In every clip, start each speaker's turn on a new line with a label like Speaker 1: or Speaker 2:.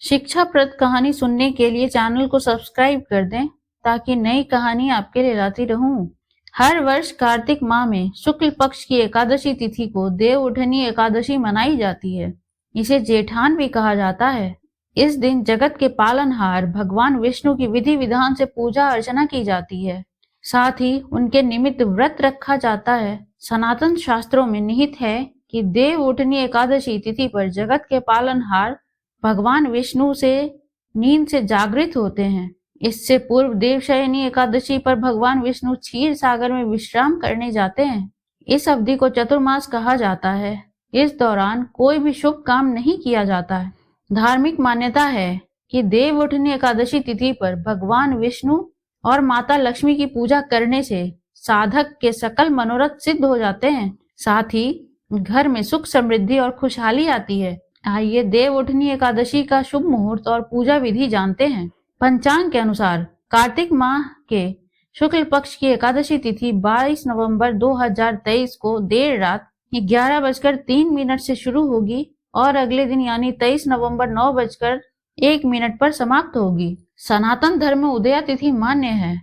Speaker 1: शिक्षाप्रद कहानी सुनने के लिए चैनल को सब्सक्राइब कर दें ताकि नई कहानी आपके लिए लाती रहूं। हर वर्ष कार्तिक माह में शुक्ल पक्ष की एकादशी तिथि को देव उठनी एकादशी मनाई जाती है। इसे जेठान भी कहा जाता है। इस दिन जगत के पालनहार भगवान विष्णु की विधि विधान से पूजा अर्चना की जाती है। साथ ही उनके निमित्त व्रत रखा जाता है। सनातन शास्त्रों में निहित है कि देव उठनी एकादशी तिथि पर जगत के पालनहार भगवान विष्णु से नींद से जागृत होते हैं। इससे पूर्व देवशयनी एकादशी पर भगवान विष्णु क्षीर सागर में विश्राम करने जाते हैं। इस अवधि को चतुर्मास कहा जाता है। इस दौरान कोई भी शुभ काम नहीं किया जाता है। धार्मिक मान्यता है कि देव उठनी एकादशी तिथि पर भगवान विष्णु और माता लक्ष्मी की पूजा करने से साधक के सकल मनोरथ सिद्ध हो जाते हैं। साथ ही घर में सुख समृद्धि और खुशहाली आती है। आइए देव उठनी एकादशी का शुभ मुहूर्त और पूजा विधि जानते हैं। पंचांग के अनुसार कार्तिक माह के शुक्ल पक्ष की एकादशी तिथि 22 नवंबर 2023 को देर रात 11:03 से शुरू होगी और अगले दिन यानी 23 नवंबर 9:01 पर समाप्त होगी। सनातन धर्म में उदया तिथि मान्य है,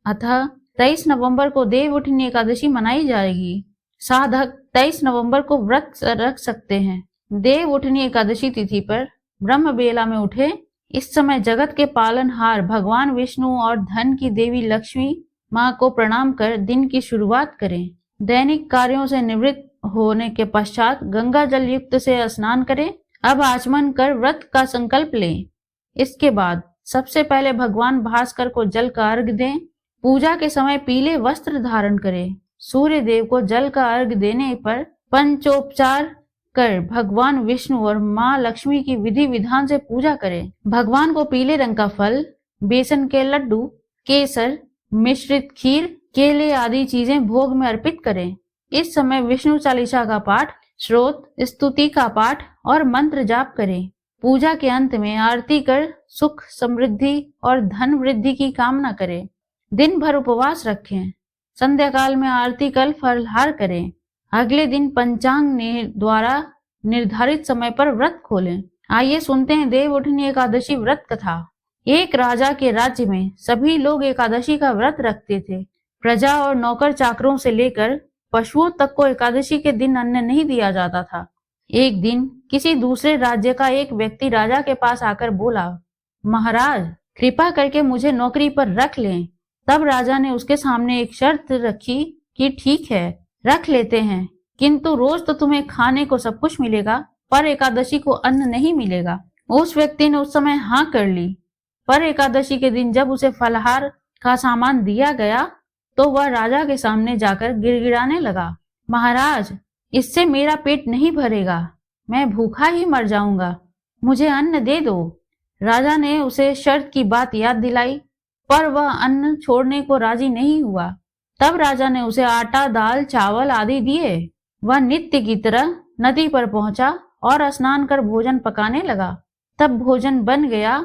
Speaker 1: अतः 23 नवंबर को देव उठनी एकादशी मनाई जाएगी। साधक 23 नवंबर को व्रत रख सकते हैं। देव उठनी एकादशी तिथि पर ब्रह्म बेला में उठे। इस समय जगत के पालनहार भगवान विष्णु और धन की देवी लक्ष्मी माँ को प्रणाम कर दिन की शुरुआत करें। दैनिक कार्यों से निवृत्त होने के पश्चात गंगा जल युक्त से स्नान करें। अब आचमन कर व्रत का संकल्प लें। इसके बाद सबसे पहले भगवान भास्कर को जल का अर्घ दें। पूजा के समय पीले वस्त्र धारण करें। सूर्य देव को जल का अर्घ देने पर पंचोपचार कर भगवान विष्णु और माँ लक्ष्मी की विधि विधान से पूजा करें। भगवान को पीले रंग का फल, बेसन के लड्डू, केसर, मिश्रित खीर, केले आदि चीजें भोग में अर्पित करें। इस समय विष्णु चालीसा का पाठ, श्रोत, स्तुति का पाठ और मंत्र जाप करें। पूजा के अंत में आरती कर सुख समृद्धि और धन वृद्धि की कामना करें। दिन भर उपवास रखें। संध्या काल में आरती कर फलाहार करें। अगले दिन पंचांग द्वारा निर्धारित समय पर व्रत खोलें। आइए सुनते हैं देव उठनी एकादशी व्रत कथा। एक राजा के राज्य में सभी लोग एकादशी का व्रत रखते थे। प्रजा और नौकर चाकरों से लेकर पशुओं तक को एकादशी के दिन अन्न नहीं दिया जाता था। एक दिन किसी दूसरे राज्य का एक व्यक्ति राजा के पास आकर बोला, महाराज कृपा करके मुझे नौकरी पर रख लें। तब राजा ने उसके सामने एक शर्त रखी कि ठीक है, रख लेते हैं, किंतु रोज तो तुम्हें खाने को सब कुछ मिलेगा, पर एकादशी को अन्न नहीं मिलेगा। उस व्यक्ति ने उस समय हाँ कर ली। पर एकादशी के दिन जब उसे फलाहार का सामान दिया गया तो वह राजा के सामने जाकर गिड़गिड़ाने लगा, महाराज इससे मेरा पेट नहीं भरेगा, मैं भूखा ही मर जाऊंगा, मुझे अन्न दे दो। राजा ने उसे शर्त की बात याद दिलाई, पर वह अन्न छोड़ने को राजी नहीं हुआ। तब राजा ने उसे आटा, दाल, चावल आदि दिए। वह नित्य की तरह नदी पर पहुंचा और स्नान कर भोजन पकाने लगा। तब भोजन बन गया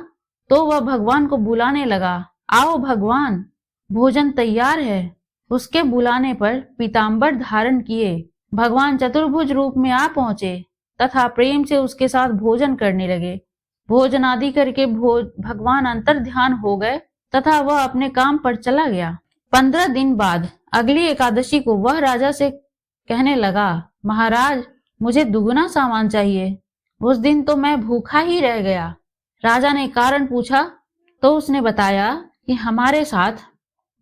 Speaker 1: तो वह भगवान को बुलाने लगा, आओ भगवान, भोजन तैयार है। उसके बुलाने पर पीताम्बर धारण किए भगवान चतुर्भुज रूप में आ पहुंचे तथा प्रेम से उसके साथ भोजन करने लगे। भोजन आदि करके भगवान अंतर ध्यान हो गए तथा वह अपने काम पर चला गया। 15 दिन बाद अगली एकादशी को वह राजा से कहने लगा, महाराज मुझे दुगना सामान चाहिए, उस दिन तो मैं भूखा ही रह गया। राजा ने कारण पूछा तो उसने बताया कि हमारे साथ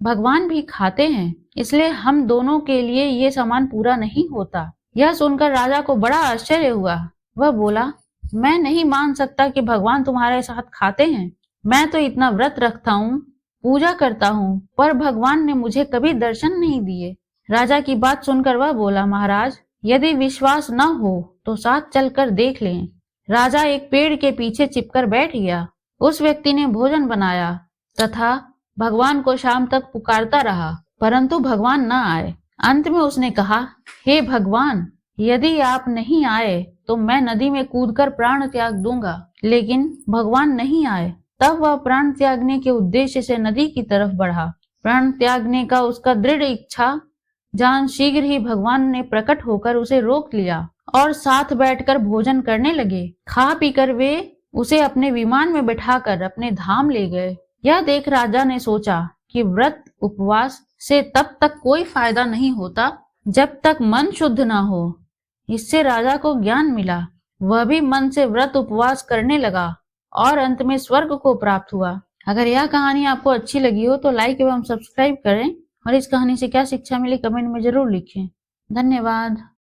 Speaker 1: भगवान भी खाते हैं, इसलिए हम दोनों के लिए ये सामान पूरा नहीं होता। यह सुनकर राजा को बड़ा आश्चर्य हुआ। वह बोला, मैं नहीं मान सकता कि भगवान तुम्हारे साथ खाते हैं। मैं तो इतना व्रत रखता हूँ, पूजा करता हूँ, पर भगवान ने मुझे कभी दर्शन नहीं दिए। राजा की बात सुनकर वह बोला, महाराज यदि विश्वास न हो तो साथ चलकर देख लें। राजा एक पेड़ के पीछे छिपकर बैठ गया। उस व्यक्ति ने भोजन बनाया तथा भगवान को शाम तक पुकारता रहा, परंतु भगवान न आए। अंत में उसने कहा, हे भगवान, यदि आप नहीं आए तो मैं नदी में कूदकर प्राण त्याग दूंगा। लेकिन भगवान नहीं आए। तब वह प्राण त्यागने के उद्देश्य से नदी की तरफ बढ़ा। प्राण त्यागने का उसका दृढ़ इच्छा जान शीघ्र ही भगवान ने प्रकट होकर उसे रोक लिया और साथ बैठकर भोजन करने लगे। खा पीकर वे उसे अपने विमान में बैठाकर अपने धाम ले गए। यह देख राजा ने सोचा कि व्रत उपवास से तब तक कोई फायदा नहीं होता जब तक मन शुद्ध ना हो। इससे राजा को ज्ञान मिला। वह भी मन से व्रत उपवास करने लगा और अंत में स्वर्ग को प्राप्त हुआ। अगर यह कहानी आपको अच्छी लगी हो तो लाइक एवं सब्सक्राइब करें और इस कहानी से क्या शिक्षा मिली कमेंट में जरूर लिखें। धन्यवाद।